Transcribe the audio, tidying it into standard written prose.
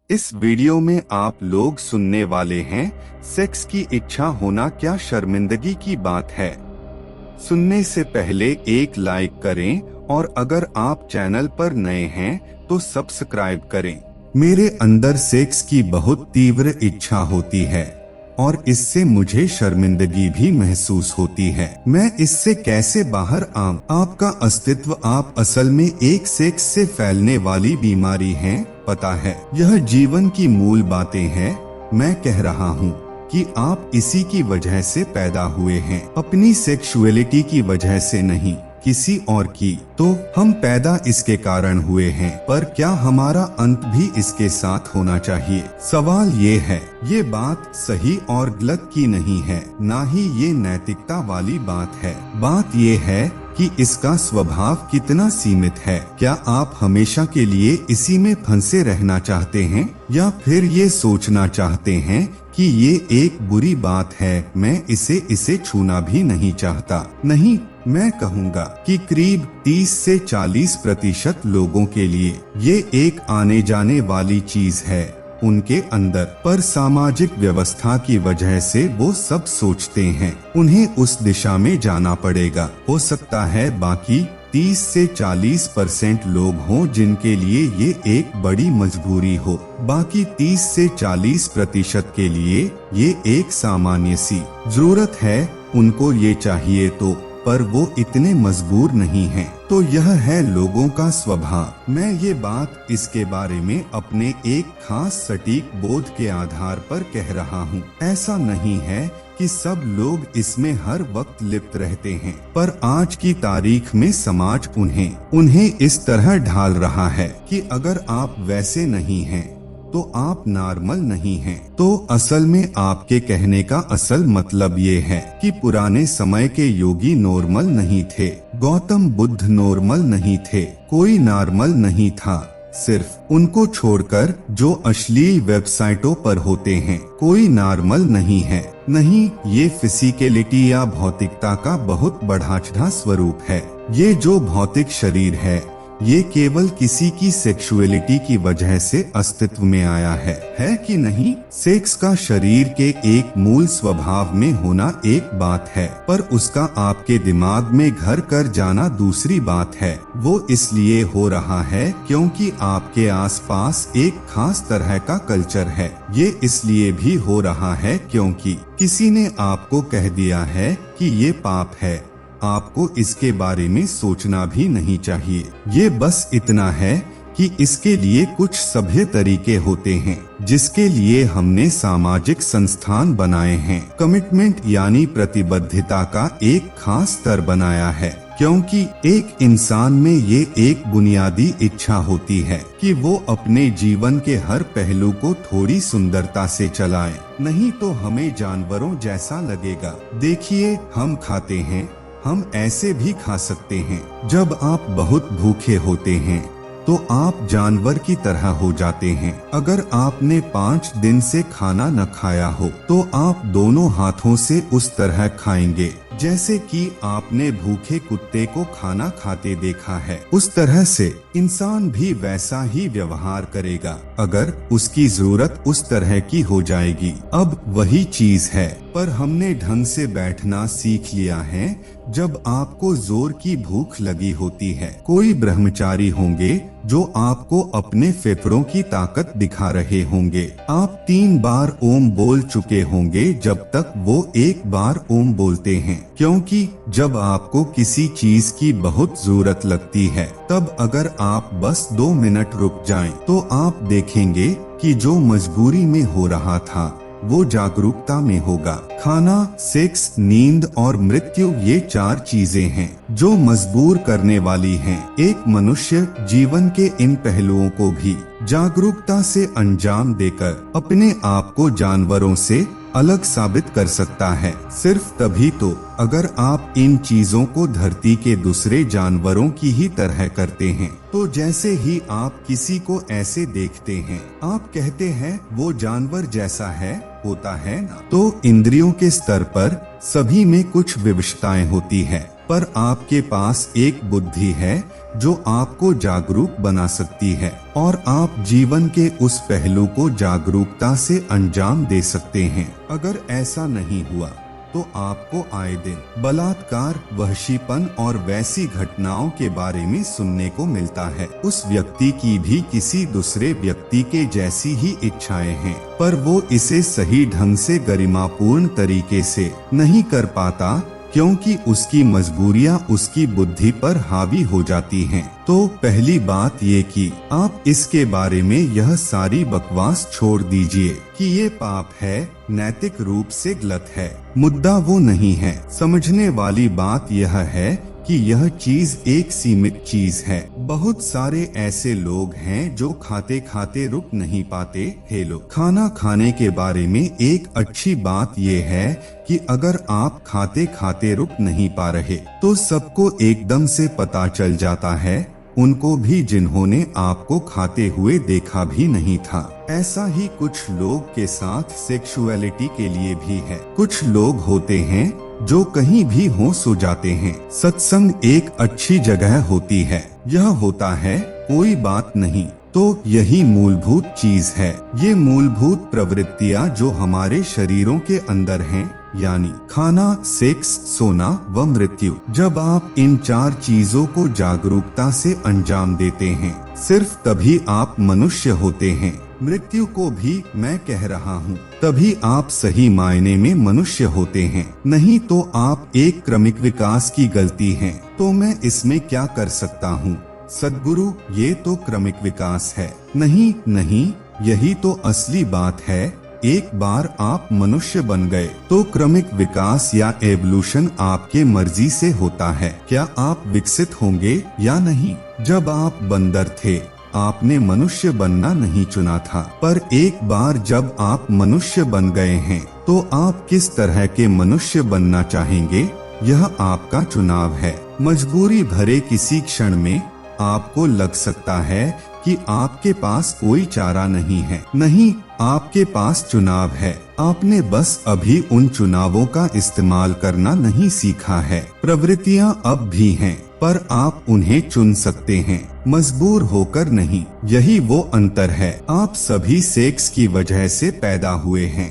इस वीडियो में आप लोग सुनने वाले हैं सेक्स की इच्छा होना क्या शर्मिंदगी की बात है। सुनने से पहले एक लाइक करें और अगर आप चैनल पर नए हैं तो सब्सक्राइब करें। मेरे अंदर सेक्स की बहुत तीव्र इच्छा होती है और इससे मुझे शर्मिंदगी भी महसूस होती है। मैं इससे कैसे बाहर आऊं? आपका अस्तित्व, आप असल में एक सेक्स से फैलने वाली बीमारी हैं, पता है। यह जीवन की मूल बातें हैं। मैं कह रहा हूँ कि आप इसी की वजह से पैदा हुए हैं, अपनी सेक्सुअलिटी की वजह से नहीं, किसी और की। तो हम पैदा इसके कारण हुए हैं, पर क्या हमारा अंत भी इसके साथ होना चाहिए? सवाल ये है। ये बात सही और गलत की नहीं है, ना ही ये नैतिकता वाली बात है। बात ये है कि इसका स्वभाव कितना सीमित है। क्या आप हमेशा के लिए इसी में फंसे रहना चाहते हैं, या फिर ये सोचना चाहते हैं कि ये एक बुरी बात है, मैं इसे छूना भी नहीं चाहता? नहीं, मैं कहूँगा कि करीब 30 से 40% लोगों के लिए ये एक आने जाने वाली चीज है उनके अंदर, पर सामाजिक व्यवस्था की वजह से वो सब सोचते हैं उन्हें उस दिशा में जाना पड़ेगा। हो सकता है बाकी 30 से 40% लोग हों जिनके लिए ये एक बड़ी मजबूरी हो। बाकी 30 से 40% के लिए ये एक सामान्य सी जरूरत है, उनको ये चाहिए तो, पर वो इतने मजबूर नहीं हैं। तो यह है लोगों का स्वभाव। मैं ये बात इसके बारे में अपने एक खास सटीक बोध के आधार पर कह रहा हूँ। ऐसा नहीं है कि सब लोग इसमें हर वक्त लिप्त रहते हैं, पर आज की तारीख में समाज उन्हें इस तरह ढाल रहा है कि अगर आप वैसे नहीं हैं तो आप नॉर्मल नहीं हैं। तो असल में आपके कहने का असल मतलब ये है कि पुराने समय के योगी नॉर्मल नहीं थे, गौतम बुद्ध नॉर्मल नहीं थे, कोई नॉर्मल नहीं था, सिर्फ उनको छोड़कर जो अश्लील वेबसाइटों पर होते हैं, कोई नॉर्मल नहीं है। नहीं, ये फिजिकलिटी या भौतिकता का बहुत बढ़ा स्वरूप है। ये जो भौतिक शरीर है, ये केवल किसी की सेक्सुअलिटी की वजह से अस्तित्व में आया है कि नहीं? सेक्स का शरीर के एक मूल स्वभाव में होना एक बात है, पर उसका आपके दिमाग में घर कर जाना दूसरी बात है। वो इसलिए हो रहा है क्योंकि आपके आसपास एक खास तरह का कल्चर है। ये इसलिए भी हो रहा है क्योंकि किसी ने आपको कह दिया है कि ये पाप है, आपको इसके बारे में सोचना भी नहीं चाहिए। ये बस इतना है कि इसके लिए कुछ सभ्य तरीके होते हैं जिसके लिए हमने सामाजिक संस्थान बनाए हैं। कमिटमेंट यानी प्रतिबद्धता का एक खास स्तर बनाया है, क्योंकि एक इंसान में ये एक बुनियादी इच्छा होती है कि वो अपने जीवन के हर पहलू को थोड़ी सुंदरता से चलाए, नहीं तो हमें जानवरों जैसा लगेगा। देखिए, हम खाते हैं, हम ऐसे भी खा सकते हैं। जब आप बहुत भूखे होते हैं तो आप जानवर की तरह हो जाते हैं। अगर आपने 5 दिन से खाना न खाया हो तो आप दोनों हाथों से उस तरह खाएंगे जैसे कि आपने भूखे कुत्ते को खाना खाते देखा है। उस तरह से इंसान भी वैसा ही व्यवहार करेगा अगर उसकी जरूरत उस तरह की हो जाएगी। अब वही चीज है, पर हमने ढंग से बैठना सीख लिया है जब आपको जोर की भूख लगी होती है। कोई ब्रह्मचारी होंगे जो आपको अपने फेफड़ों की ताकत दिखा रहे होंगे। आप 3 बार ओम बोल चुके होंगे जब तक वो 1 बार ओम बोलते हैं, क्योंकि जब आपको किसी चीज की बहुत जरूरत लगती है तब अगर आप बस 2 मिनट रुक जाएं तो आप देखेंगे कि जो मजबूरी में हो रहा था वो जागरूकता में होगा। खाना, सेक्स, नींद और मृत्यु, ये 4 चीजें हैं जो मजबूर करने वाली हैं। एक मनुष्य जीवन के इन पहलुओं को भी जागरूकता से अंजाम देकर अपने आप को जानवरों से अलग साबित कर सकता है। सिर्फ तभी तो अगर आप इन चीजों को धरती के दूसरे जानवरों की ही तरह करते हैं। तो जैसे ही आप किसी को ऐसे देखते हैं, आप कहते हैं वो जानवर जैसा है, होता है ना? तो इंद्रियों के स्तर पर सभी में कुछ विवशताएं होती है। पर आपके पास एक बुद्धि है जो आपको जागरूक बना सकती है और आप जीवन के उस पहलू को जागरूकता से अंजाम दे सकते हैं। अगर ऐसा नहीं हुआ तो आपको आए दिन बलात्कार, वहशीपन और वैसी घटनाओं के बारे में सुनने को मिलता है। उस व्यक्ति की भी किसी दूसरे व्यक्ति के जैसी ही इच्छाएं हैं, पर वो इसे सही ढंग से गरिमापूर्ण तरीके से नहीं कर पाता क्योंकि उसकी मजबूरियां उसकी बुद्धि पर हावी हो जाती हैं। तो पहली बात ये कि आप इसके बारे में यह सारी बकवास छोड़ दीजिए कि ये पाप है, नैतिक रूप से गलत है। मुद्दा वो नहीं है। समझने वाली बात यह है कि यह चीज एक सीमित चीज है। बहुत सारे ऐसे लोग हैं जो खाते खाते रुक नहीं पाते। हेलो, खाना खाने के बारे में एक अच्छी बात ये है कि अगर आप खाते खाते रुक नहीं पा रहे तो सबको एकदम से पता चल जाता है, उनको भी जिन्होंने आपको खाते हुए देखा भी नहीं था। ऐसा ही कुछ लोग के साथ सेक्सुअलिटी के लिए भी है। कुछ लोग होते हैं जो कहीं भी हो सो जाते हैं। सत्संग एक अच्छी जगह होती है, यह होता है कोई बात नहीं। तो यही मूलभूत चीज है। ये मूलभूत प्रवृत्तियां जो हमारे शरीरों के अंदर हैं, यानी खाना, सेक्स, सोना व मृत्यु। जब आप इन 4 चीजों को जागरूकता से अंजाम देते हैं, सिर्फ तभी आप मनुष्य होते हैं। मृत्यु को भी मैं कह रहा हूँ, तभी आप सही मायने में मनुष्य होते हैं। नहीं तो आप एक क्रमिक विकास की गलती हैं। तो मैं इसमें क्या कर सकता हूँ? सद्गुरु, ये तो क्रमिक विकास है। नहीं नहीं, यही तो असली बात है। एक बार आप मनुष्य बन गए तो क्रमिक विकास या एवोल्यूशन आपके मर्जी से होता है। क्या आप विकसित होंगे या नहीं? जब आप बंदर थे, आपने मनुष्य बनना नहीं चुना था, पर एक बार जब आप मनुष्य बन गए हैं तो आप किस तरह के मनुष्य बनना चाहेंगे, यह आपका चुनाव है। मजबूरी भरे किसी क्षण में आपको लग सकता है कि आपके पास कोई चारा नहीं है। नहीं, आपके पास चुनाव है। आपने बस अभी उन चुनावों का इस्तेमाल करना नहीं सीखा है। प्रवृत्तियां अब भी हैं, पर आप उन्हें चुन सकते हैं, मजबूर होकर नहीं। यही वो अंतर है। आप सभी सेक्स की वजह से पैदा हुए हैं।